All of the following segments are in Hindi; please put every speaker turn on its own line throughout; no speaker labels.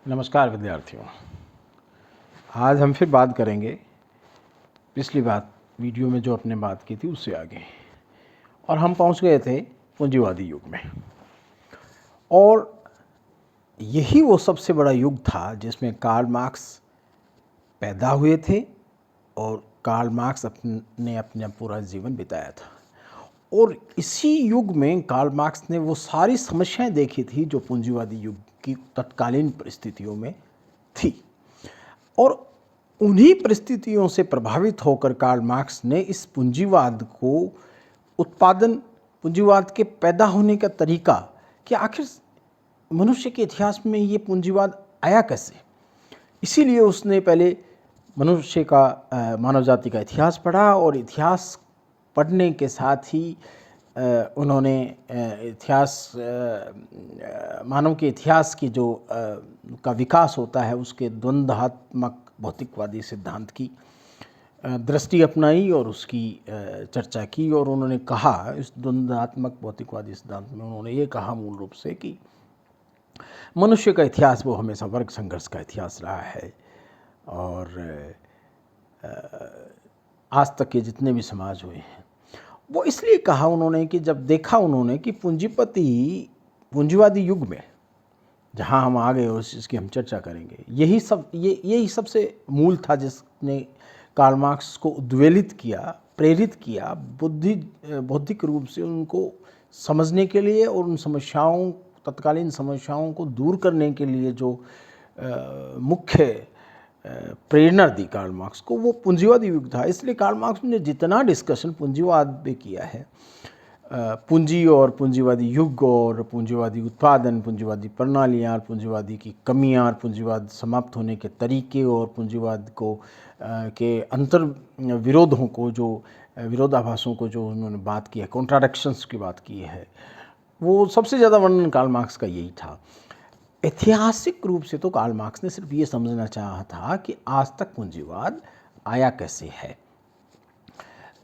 नमस्कार विद्यार्थियों। आज हम फिर बात करेंगे पिछली बात वीडियो में जो अपने बात की थी उससे आगे, और हम पहुंच गए थे पूंजीवादी युग में। और यही वो सबसे बड़ा युग था जिसमें कार्ल मार्क्स पैदा हुए थे और कार्ल मार्क्स ने अपना पूरा जीवन बिताया था। और इसी युग में कार्ल मार्क्स ने वो सारी समस्याएं देखी थी जो पूंजीवादी युग की तत्कालीन परिस्थितियों में थी। और उन्हीं परिस्थितियों से प्रभावित होकर कार्ल मार्क्स ने इस पूंजीवाद को पूंजीवाद के पैदा होने का तरीका कि आखिर मनुष्य के इतिहास में ये पूंजीवाद आया कैसे, इसीलिए उसने पहले मनुष्य का मानव जाति का इतिहास पढ़ा। और इतिहास पढ़ने के साथ ही उन्होंने मानव के इतिहास की जो का विकास होता है उसके द्वंद्वात्मक भौतिकवादी सिद्धांत की दृष्टि अपनाई और उसकी चर्चा की। और उन्होंने कहा, इस द्वंद्वात्मक भौतिकवादी सिद्धांत में उन्होंने ये कहा मूल रूप से कि मनुष्य का इतिहास वो हमेशा वर्ग संघर्ष का इतिहास रहा है। और आज तक के जितने भी समाज हुए हैं वो इसलिए कहा उन्होंने कि जब देखा उन्होंने कि पूंजीवादी युग में जहां हम आ गए उस इसकी हम चर्चा करेंगे, यही सबसे मूल था जिसने कार्ल मार्क्स को उद्वेलित किया, प्रेरित किया बौद्धिक रूप से उनको समझने के लिए और उन तत्कालीन समस्याओं को दूर करने के लिए जो मुख्य प्रेरणा दी कार्ल मार्क्स को, वो पूंजीवादी युग था। इसलिए कार्ल मार्क्स ने जितना डिस्कशन पूंजीवाद पे किया है, पूंजी और पूंजीवादी युग और पूंजीवादी उत्पादन, पूंजीवादी प्रणालियाँ, पूंजीवादी की कमियाँ, पूंजीवाद समाप्त होने के तरीके और पूंजीवाद को के अंतर विरोधों को, जो विरोधाभासों को जो उन्होंने बात की है, कॉन्ट्राडिक्शंस की बात की है, वो सबसे ज़्यादा वर्णन कार्ल मार्क्स का यही था। ऐतिहासिक रूप से तो कार्ल मार्क्स ने सिर्फ ये समझना चाहा था कि आज तक पूंजीवाद आया कैसे है।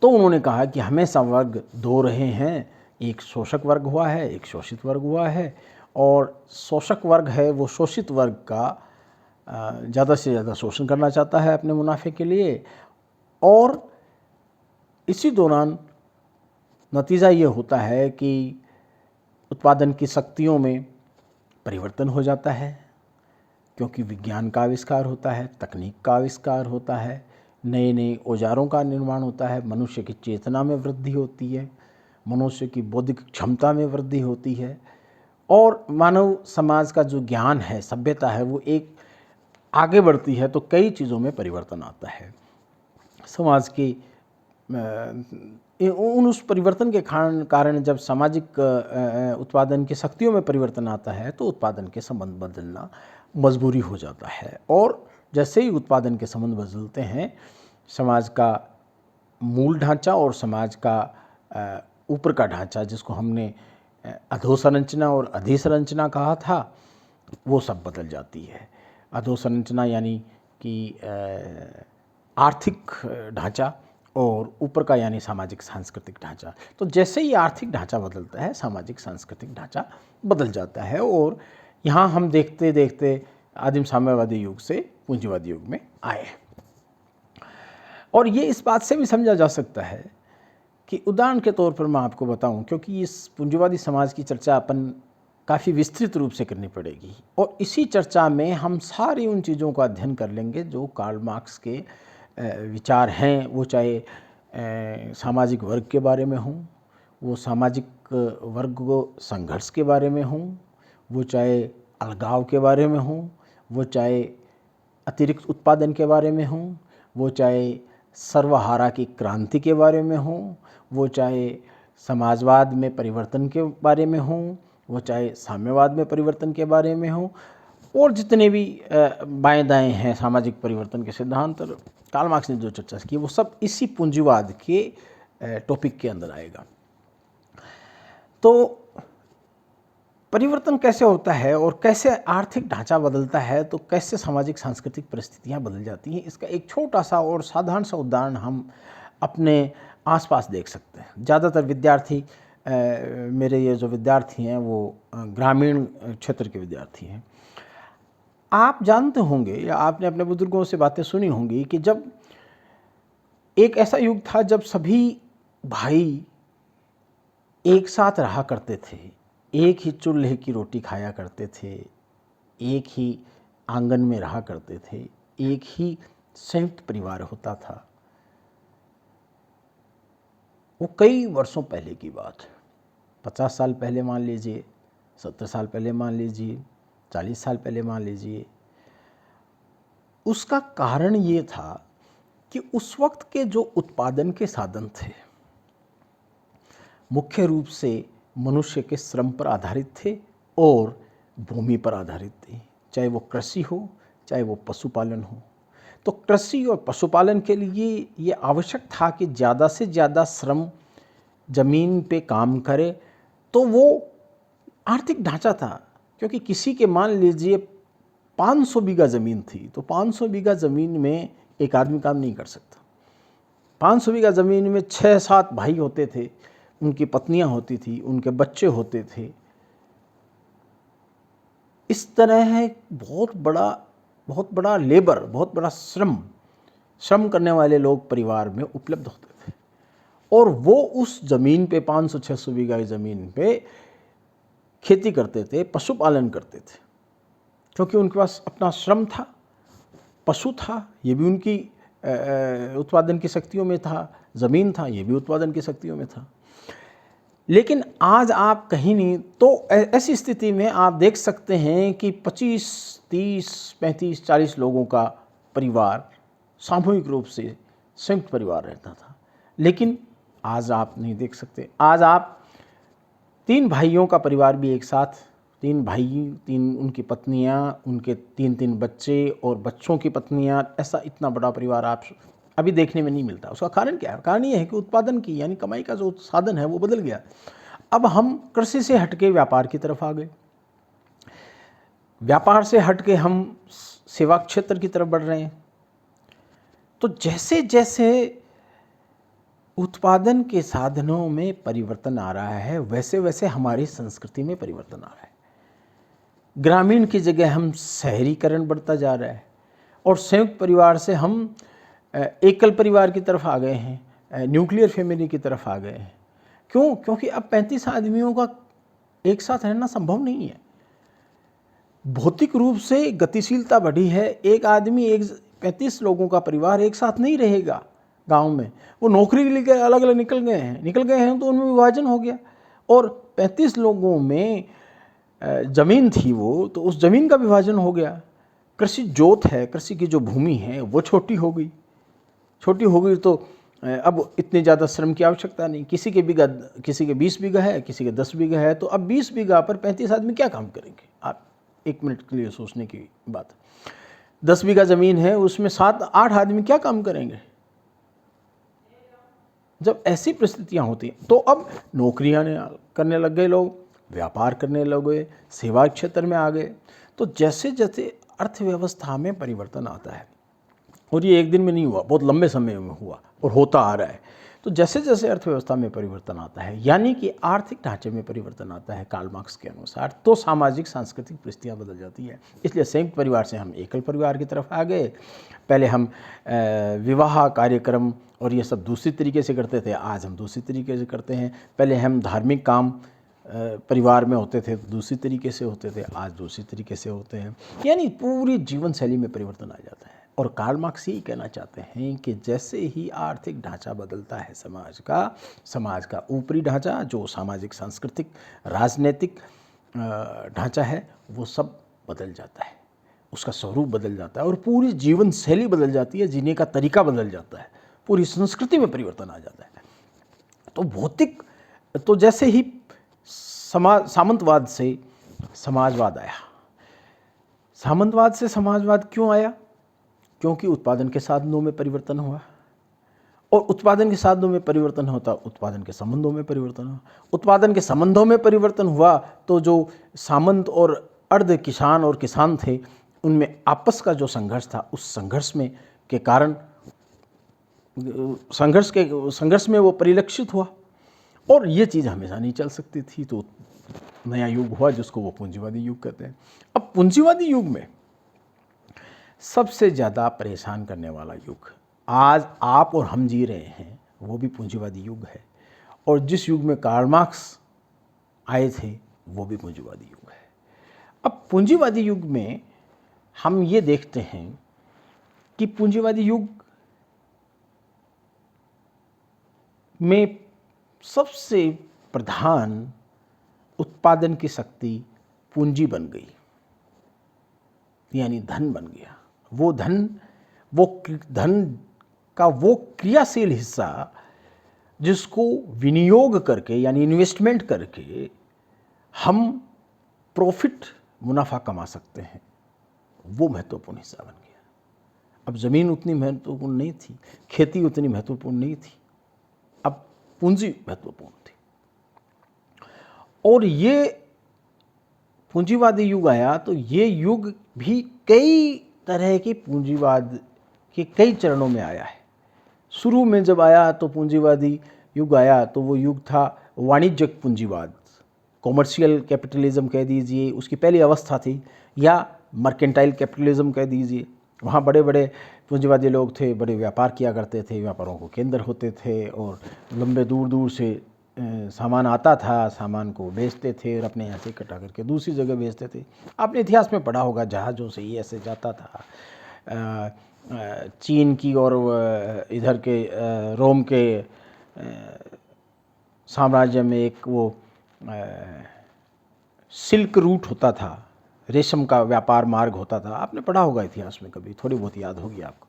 तो उन्होंने कहा कि हमेशा वर्ग दो रहे हैं, एक शोषक वर्ग हुआ है, एक शोषित वर्ग हुआ है। और शोषक वर्ग है वो शोषित वर्ग का ज़्यादा से ज़्यादा शोषण करना चाहता है अपने मुनाफे के लिए। और इसी दौरान नतीजा ये होता है कि उत्पादन की शक्तियों में परिवर्तन हो जाता है, क्योंकि विज्ञान का आविष्कार होता है, तकनीक का आविष्कार होता है, नए नए औजारों का निर्माण होता है, मनुष्य की चेतना में वृद्धि होती है, मनुष्य की बौद्धिक क्षमता में वृद्धि होती है, और मानव समाज का जो ज्ञान है, सभ्यता है, वो एक आगे बढ़ती है। तो कई चीज़ों में परिवर्तन आता है। समाज की उस परिवर्तन के कारण जब सामाजिक उत्पादन की शक्तियों में परिवर्तन आता है तो उत्पादन के संबंध बदलना मजबूरी हो जाता है। और जैसे ही उत्पादन के संबंध बदलते हैं, समाज का मूल ढांचा और समाज का ऊपर का ढांचा, जिसको हमने अधोसंरचना और अधिसंरचना कहा था, वो सब बदल जाती है। अधोसंरचना यानी कि आर्थिक ढांचा, और ऊपर का यानी सामाजिक सांस्कृतिक ढांचा। तो जैसे ही आर्थिक ढांचा बदलता है, सामाजिक सांस्कृतिक ढांचा बदल जाता है। और यहाँ हम देखते देखते आदिम साम्यवादी युग से पूंजीवादी युग में आए। और ये इस बात से भी समझा जा सकता है कि उदाहरण के तौर पर मैं आपको बताऊं, क्योंकि इस पूंजीवादी समाज की चर्चा अपन काफ़ी विस्तृत रूप से करनी पड़ेगी, और इसी चर्चा में हम सारी उन चीज़ों का अध्ययन कर लेंगे जो कार्ल मार्क्स के विचार हैं। वो चाहे सामाजिक वर्ग के बारे में हों, वो सामाजिक वर्ग संघर्ष के बारे में हों, वो चाहे अलगाव के बारे में हों, वो चाहे अतिरिक्त उत्पादन के बारे में हों, वो चाहे सर्वहारा की क्रांति के बारे में हों, वो चाहे समाजवाद में परिवर्तन के बारे में हों, वो चाहे साम्यवाद में परिवर्तन के बारे में हों, और जितने भी बाएं दाएं हैं सामाजिक परिवर्तन के सिद्धांत, कार्ल मार्क्स ने जो चर्चा की वो सब इसी पूंजीवाद के टॉपिक के अंदर आएगा। तो परिवर्तन कैसे होता है और कैसे आर्थिक ढांचा बदलता है, तो कैसे सामाजिक सांस्कृतिक परिस्थितियां बदल जाती हैं, इसका एक छोटा सा और साधारण सा उदाहरण हम अपने आसपास देख सकते हैं। ज़्यादातर विद्यार्थी मेरे ये जो विद्यार्थी हैं वो ग्रामीण क्षेत्र के विद्यार्थी हैं। आप जानते होंगे या आपने अपने बुजुर्गों से बातें सुनी होंगी कि जब एक ऐसा युग था जब सभी भाई एक साथ रहा करते थे, एक ही चूल्हे की रोटी खाया करते थे, एक ही आंगन में रहा करते थे, एक ही संयुक्त परिवार होता था। वो कई वर्षों पहले की बात है, 50 साल पहले मान लीजिए, 70 साल पहले मान लीजिए, 40 साल पहले मान लीजिए। उसका कारण ये था कि उस वक्त के जो उत्पादन के साधन थे मुख्य रूप से मनुष्य के श्रम पर आधारित थे और भूमि पर आधारित थे, चाहे वो कृषि हो चाहे वो पशुपालन हो। तो कृषि और पशुपालन के लिए ये आवश्यक था कि ज़्यादा से ज़्यादा श्रम जमीन पे काम करे, तो वो आर्थिक ढांचा था। क्योंकि किसी के मान लीजिए 500 बीघा ज़मीन थी, तो 500 बीघा ज़मीन में एक आदमी काम नहीं कर सकता। 500 बीघा ज़मीन में 6-7 भाई होते थे, उनकी पत्नियां होती थी, उनके बच्चे होते थे। इस तरह है बहुत बड़ा लेबर, बहुत बड़ा श्रम करने वाले लोग परिवार में उपलब्ध होते थे। और वो उस ज़मीन पे 500-600 बीघा ज़मीन पे खेती करते थे, पशुपालन करते थे, क्योंकि उनके पास अपना श्रम था, पशु था, ये भी उनकी उत्पादन की शक्तियों में था, ज़मीन था, ये भी उत्पादन की शक्तियों में था। लेकिन आज आप कहीं नहीं, तो ऐसी स्थिति में आप देख सकते हैं कि 25, 30, 35, 40 लोगों का परिवार सामूहिक रूप से संयुक्त परिवार रहता था। लेकिन आज आप नहीं देख सकते। आज आप 3 भाइयों का परिवार भी एक साथ, 3 भाई, 3 उनकी पत्नियां, उनके 3-3 बच्चे और बच्चों की पत्नियां, ऐसा इतना बड़ा परिवार आप अभी देखने में नहीं मिलता। उसका कारण क्या है? कारण ये है कि उत्पादन की यानी कमाई का जो साधन है वो बदल गया। अब हम कृषि से हटके व्यापार की तरफ आ गए, व्यापार से हटके हम सेवा क्षेत्र की तरफ बढ़ रहे हैं। तो जैसे जैसे उत्पादन के साधनों में परिवर्तन आ रहा है, वैसे वैसे हमारी संस्कृति में परिवर्तन आ रहा है। ग्रामीण की जगह हम शहरीकरण बढ़ता जा रहा है और संयुक्त परिवार से हम एकल परिवार की तरफ आ गए हैं, न्यूक्लियर फैमिली की तरफ आ गए हैं। क्यों? क्योंकि अब 35 आदमियों का एक साथ रहना संभव नहीं है। भौतिक रूप से गतिशीलता बढ़ी है। एक आदमी 35 लोगों का परिवार एक साथ नहीं रहेगा गांव में। वो नौकरी के लिए अलग अलग निकल गए हैं तो उनमें विभाजन हो गया। और 35 लोगों में ज़मीन थी वो, तो उस ज़मीन का विभाजन हो गया। कृषि जोत है, कृषि की जो भूमि है वो छोटी हो गई तो अब इतने ज़्यादा श्रम की आवश्यकता नहीं। किसी के 20 बीघा है, किसी के 10 बीघा है, तो अब 20 बीघा पर 35 आदमी क्या काम करेंगे? आप 1 मिनट के लिए सोचने की बात। 10 बीघा ज़मीन है, उसमें 7-8 आदमी क्या काम करेंगे? जब ऐसी परिस्थितियां होती हैं तो अब नौकरियां करने लग गए लोग, व्यापार करने लग गए, सेवा क्षेत्र में आ गए। तो जैसे जैसे अर्थव्यवस्था में परिवर्तन आता है, और ये एक दिन में नहीं हुआ, बहुत लंबे समय में हुआ और होता आ रहा है। तो जैसे जैसे अर्थव्यवस्था में परिवर्तन आता है, यानी कि आर्थिक ढांचे में परिवर्तन आता है कार्ल मार्क्स के अनुसार, तो सामाजिक सांस्कृतिक परिस्थितियाँ बदल जाती है। इसलिए संयुक्त परिवार से हम एकल परिवार की तरफ आ गए। पहले हम विवाह कार्यक्रम और ये सब दूसरी तरीके से करते थे, आज हम दूसरी तरीके से करते हैं। पहले हम धार्मिक काम परिवार में होते थे, दूसरी तरीके से होते थे, आज दूसरी तरीके से होते हैं। यानी पूरी जीवन शैली में परिवर्तन आ जाता है। और कार्ल मार्क्स यही कहना चाहते हैं कि जैसे ही आर्थिक ढांचा बदलता है समाज का ऊपरी ढांचा, जो सामाजिक सांस्कृतिक राजनीतिक ढांचा है, वो सब बदल जाता है, उसका स्वरूप बदल जाता है और पूरी जीवन शैली बदल जाती है, जीने का तरीका बदल जाता है, पूरी संस्कृति में परिवर्तन आ जाता है। तो जैसे ही सामंतवाद से समाजवाद आया। सामंतवाद से समाजवाद क्यों आया? क्योंकि उत्पादन के साधनों में परिवर्तन हुआ, और उत्पादन के साधनों में परिवर्तन होता, उत्पादन के संबंधों में परिवर्तन हुआ। उत्पादन के संबंधों में परिवर्तन हुआ तो जो सामंत और अर्ध किसान और किसान थे, उनमें आपस का जो संघर्ष था, उस संघर्ष में के कारण संघर्ष में वो परिलक्षित हुआ। और ये चीज़ हमेशा नहीं चल सकती थी, तो नया युग हुआ जिसको वो पूंजीवादी युग कहते हैं। अब पूंजीवादी युग में सबसे ज़्यादा परेशान करने वाला युग आज आप और हम जी रहे हैं, वो भी पूंजीवादी युग है। और जिस युग में कार्ल मार्क्स आए थे वो भी पूंजीवादी युग है। अब पूंजीवादी युग में हम ये देखते हैं कि पूंजीवादी युग में सबसे प्रधान उत्पादन की शक्ति पूंजी बन गई, यानी धन बन गया। वो धन का वो क्रियाशील हिस्सा जिसको विनियोग करके यानी इन्वेस्टमेंट करके हम प्रॉफिट मुनाफा कमा सकते हैं, वो महत्वपूर्ण हिस्सा बन गया। अब ज़मीन उतनी महत्वपूर्ण नहीं थी, खेती उतनी महत्वपूर्ण नहीं थी, अब पूंजी महत्वपूर्ण थी। और ये पूंजीवादी युग आया तो ये युग भी कई तरह के पूंजीवाद के कई चरणों में आया है। शुरू में जब आया तो पूंजीवादी युग आया तो वो युग था वाणिज्यिक पूंजीवाद, कॉमर्शियल कैपिटलिज्म कह दीजिए, उसकी पहली अवस्था थी, या मर्केंटाइल कैपिटलिज्म कह दीजिए। वहाँ बड़े बड़े पूंजीवादी लोग थे, बड़े व्यापार किया करते थे, व्यापारों को केंद्र होते थे और लंबे दूर दूर से सामान आता था, सामान को बेचते थे और अपने यहाँ से कटा करके दूसरी जगह बेचते थे। आपने इतिहास में पढ़ा होगा जहाज़ों से ये ऐसे जाता था चीन की और इधर के रोम के साम्राज्य में एक वो सिल्क रूट होता था, रेशम का व्यापार मार्ग होता था। आपने पढ़ा होगा इतिहास में, कभी थोड़ी बहुत याद होगी आपको।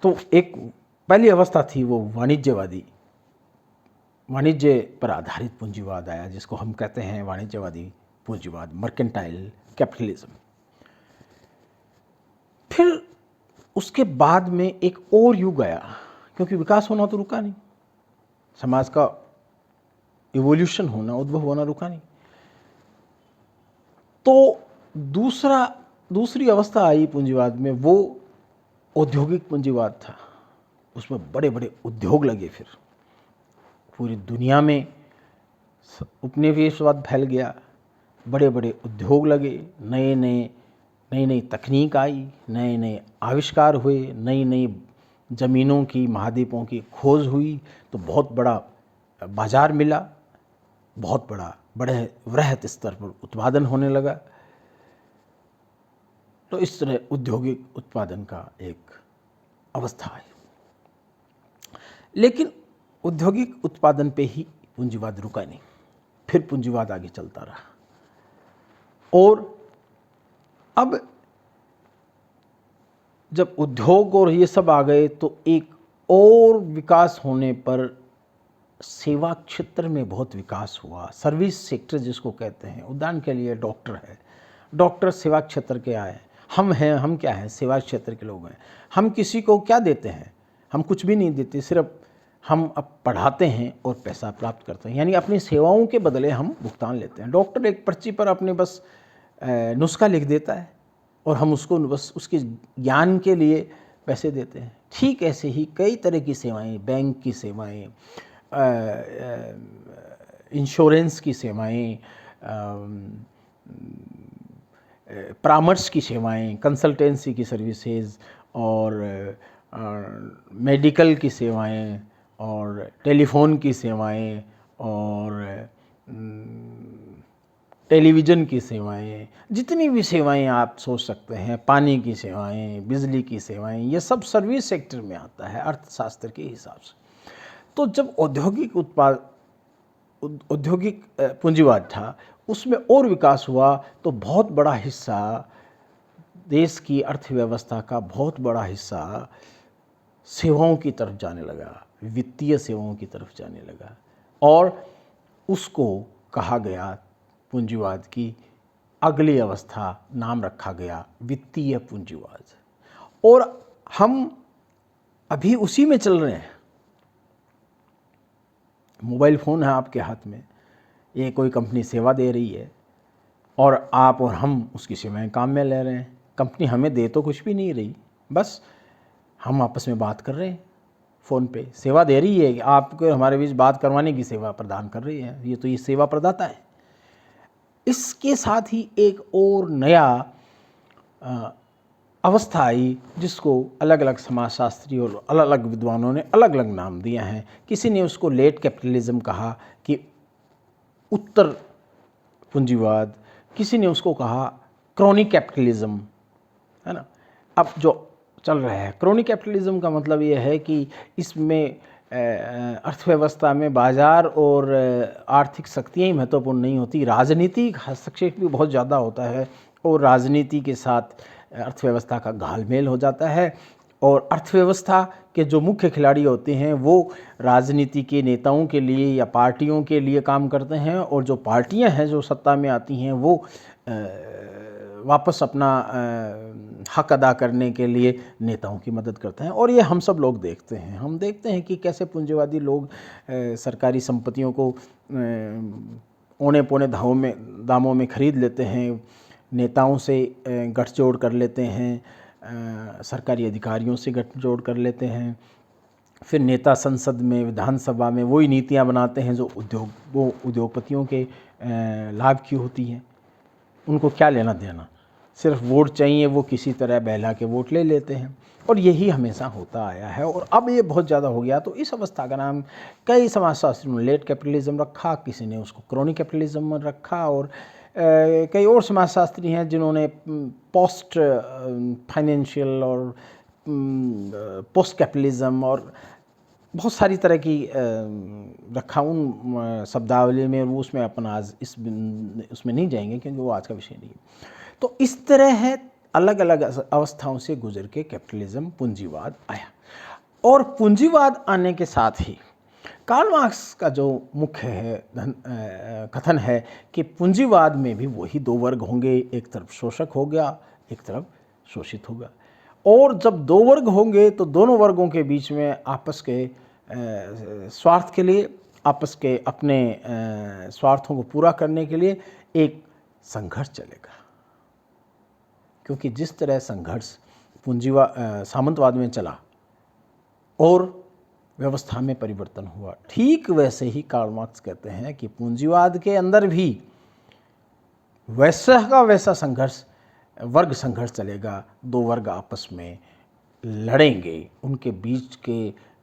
तो एक पहली अवस्था थी वो वाणिज्य पर आधारित पूंजीवाद आया, जिसको हम कहते हैं वाणिज्यवादी पूंजीवाद, मर्केंटाइल कैपिटलिज्म। फिर उसके बाद में एक और युग आया, क्योंकि विकास होना तो रुका नहीं, समाज का इवोल्यूशन होना, उद्भव होना रुका नहीं। तो दूसरी अवस्था आई पूंजीवाद में, वो औद्योगिक पूंजीवाद था। उसमें बड़े बड़े उद्योग लगे, फिर पूरी दुनिया में उपनिवेशवाद फैल गया, बड़े बड़े उद्योग लगे, नई नई तकनीक आई, नए नए आविष्कार हुए, नई नई ज़मीनों की, महाद्वीपों की खोज हुई, तो बहुत बड़ा बाजार मिला, बहुत बड़े वृहत स्तर पर उत्पादन होने लगा। तो इस तरह औद्योगिक उत्पादन का एक अवस्था है। लेकिन औद्योगिक उत्पादन पे ही पूंजीवाद रुका नहीं, फिर पूंजीवाद आगे चलता रहा। और अब जब उद्योग और ये सब आ गए तो एक और विकास होने पर सेवा क्षेत्र में बहुत विकास हुआ। सर्विस सेक्टर जिसको कहते हैं, उदाहरण के लिए डॉक्टर है, डॉक्टर सेवा क्षेत्र के आए। हम क्या हैं, सेवा क्षेत्र के लोग हैं। हम किसी को क्या देते हैं, हम कुछ भी नहीं देते, सिर्फ हम अब पढ़ाते हैं और पैसा प्राप्त करते हैं, यानी अपनी सेवाओं के बदले हम भुगतान लेते हैं। डॉक्टर एक पर्ची पर अपने बस नुस्खा लिख देता है और हम उसको बस उसके ज्ञान के लिए पैसे देते हैं। ठीक ऐसे ही कई तरह की सेवाएं, बैंक की सेवाएं, इंश्योरेंस की सेवाएं, परामर्श की सेवाएं, कंसल्टेंसी की सर्विसेज और मेडिकल की सेवाएं और टेलीफोन की सेवाएं और टेलीविज़न की सेवाएं, जितनी भी सेवाएं आप सोच सकते हैं, पानी की सेवाएं, बिजली की सेवाएं, ये सब सर्विस सेक्टर में आता है अर्थशास्त्र के हिसाब से। तो जब औद्योगिक पूंजीवाद था, उसमें और विकास हुआ तो बहुत बड़ा हिस्सा देश की अर्थव्यवस्था का बहुत बड़ा हिस्सा सेवाओं की तरफ जाने लगा, वित्तीय सेवाओं की तरफ जाने लगा, और उसको कहा गया पूंजीवाद की अगली अवस्था, नाम रखा गया वित्तीय पूंजीवाद। और हम अभी उसी में चल रहे हैं। मोबाइल फ़ोन है आपके हाथ में, ये कोई कंपनी सेवा दे रही है और आप और हम उसकी सेवाएं काम में ले रहे हैं। कंपनी हमें दे तो कुछ भी नहीं रही, बस हम आपस में बात कर रहे हैं, फ़ोन पे सेवा दे रही है, आपको हमारे बीच बात करवाने की सेवा प्रदान कर रही है। ये सेवा प्रदाता है। इसके साथ ही एक और नया अवस्था आई जिसको अलग अलग समाजशास्त्री और अलग अलग विद्वानों ने अलग अलग नाम दिया है। किसी ने उसको लेट कैपिटलिज्म कहा कि उत्तर पूंजीवाद, किसी ने उसको कहा क्रॉनिक कैपिटलिज्म, है ना। अब जो चल रहा है क्रॉनिक कैपिटलिज्म का मतलब ये है कि इसमें अर्थव्यवस्था में बाजार और आर्थिक शक्तियाँ ही महत्वपूर्ण नहीं होती, राजनीतिक हस्तक्षेप भी बहुत ज़्यादा होता है और राजनीति के साथ अर्थव्यवस्था का घालमेल हो जाता है। और अर्थव्यवस्था के जो मुख्य खिलाड़ी होते हैं वो राजनीति के नेताओं के लिए या पार्टियों के लिए काम करते हैं, और जो पार्टियां हैं जो सत्ता में आती हैं वो वापस अपना हक अदा करने के लिए नेताओं की मदद करते हैं। और ये हम सब लोग देखते हैं, हम देखते हैं कि कैसे पूंजीवादी लोग सरकारी संपत्तियों को औने पौने दामों में खरीद लेते हैं, नेताओं से गठजोड़ कर लेते हैं, सरकारी अधिकारियों से गठजोड़ कर लेते हैं, फिर नेता संसद में विधानसभा में वही नीतियां बनाते हैं जो उद्योगपतियों के लाभ की होती हैं। उनको क्या लेना देना, सिर्फ वोट चाहिए, वो किसी तरह बहला के वोट ले लेते हैं। और यही हमेशा होता आया है और अब ये बहुत ज़्यादा हो गया। तो इस अवस्था का नाम कई समाजशास्त्रियों ने लेट कैपिटलिज्म रखा, किसी ने उसको क्रॉनिक कैपिटलिज्म रखा, और कई और समाजशास्त्री हैं जिन्होंने पोस्ट फाइनेंशियल और पोस्ट कैपिटलिज्म और बहुत सारी तरह की रखा उन शब्दावली में, वो उसमें अपन आज उसमें नहीं जाएंगे क्योंकि वो आज का विषय नहीं है। तो इस तरह है अलग अलग अवस्थाओं से गुजर के कैपिटलिज्म पूंजीवाद आया। और पूंजीवाद आने के साथ ही कार्ल मार्क्स का जो मुख्य है कथन है कि पूंजीवाद में भी वही दो वर्ग होंगे, एक तरफ शोषक हो गया, एक तरफ शोषित होगा। और जब दो वर्ग होंगे तो दोनों वर्गों के बीच में आपस के स्वार्थ के लिए, आपस के अपने स्वार्थों को पूरा करने के लिए एक संघर्ष चलेगा। क्योंकि जिस तरह संघर्ष सामंतवाद में चला और व्यवस्था में परिवर्तन हुआ, ठीक वैसे ही कार्ल मार्क्स कहते हैं कि पूंजीवाद के अंदर भी वैसा का वैसा संघर्ष, वर्ग संघर्ष चलेगा। दो वर्ग आपस में लड़ेंगे,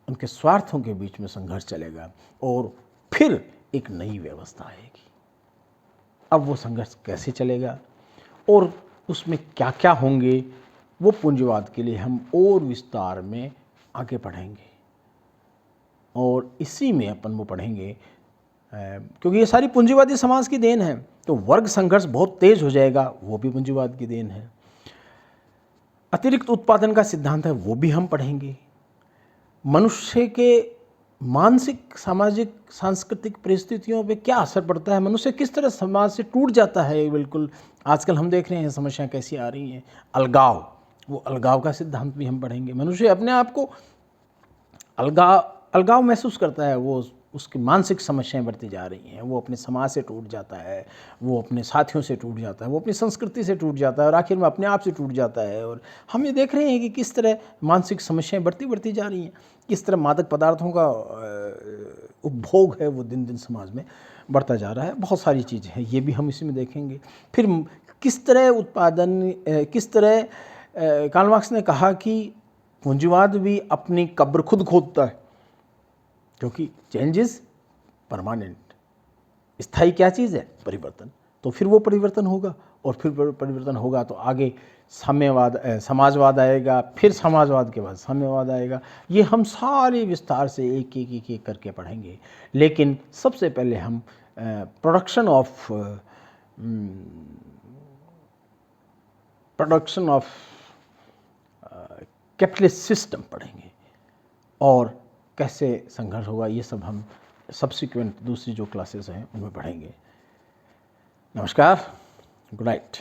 उनके स्वार्थों के बीच में संघर्ष चलेगा और फिर एक नई व्यवस्था आएगी। अब वो संघर्ष कैसे चलेगा और उसमें क्या क्या होंगे, वो पूंजीवाद के लिए हम और विस्तार में आगे पढ़ेंगे और इसी में अपन वो पढ़ेंगे क्योंकि ये सारी पूंजीवादी समाज की देन है। तो वर्ग संघर्ष बहुत तेज हो जाएगा, वो भी पूंजीवाद की देन है। अतिरिक्त उत्पादन का सिद्धांत है, वो भी हम पढ़ेंगे। मनुष्य के मानसिक, सामाजिक, सांस्कृतिक परिस्थितियों पे क्या असर पड़ता है, मनुष्य किस तरह समाज से टूट जाता है। बिल्कुल आजकल हम देख रहे हैं समस्या कैसी आ रही हैं, अलगाव, वो अलगाव का सिद्धांत भी हम पढ़ेंगे। मनुष्य अपने आप को अलगाव महसूस करता है, वो उसकी मानसिक समस्याएं बढ़ती जा रही हैं, वो अपने समाज से टूट जाता है, वो अपने साथियों से टूट जाता है, वो अपनी संस्कृति से टूट जाता है और आखिर में अपने आप से टूट जाता है। और हम ये देख रहे हैं कि किस तरह मानसिक समस्याएं बढ़ती जा रही हैं, किस तरह मादक पदार्थों का उपभोग है वो दिन दिन समाज में बढ़ता जा रहा है। बहुत सारी चीज़ें हैं, ये भी हम इसी में देखेंगे। फिर किस तरह उत्पादन, किस तरह कार्ल मार्क्स ने कहा कि पूंजीवाद भी अपनी कब्र खुद खोदता है, क्योंकि चेंज इज परमानेंट। स्थायी क्या चीज़ है? परिवर्तन। तो फिर वो परिवर्तन होगा और फिर परिवर्तन होगा तो आगे समाजवाद आएगा, फिर समाजवाद के बाद साम्यवाद आएगा। ये हम सारे विस्तार से एक करके पढ़ेंगे। लेकिन सबसे पहले हम प्रोडक्शन ऑफ कैपिटलिस्ट सिस्टम पढ़ेंगे और कैसे संघर्ष होगा, ये सब हम सब्सिक्वेंट दूसरी जो क्लासेस हैं उनमें पढ़ेंगे। नमस्कार, गुड नाइट।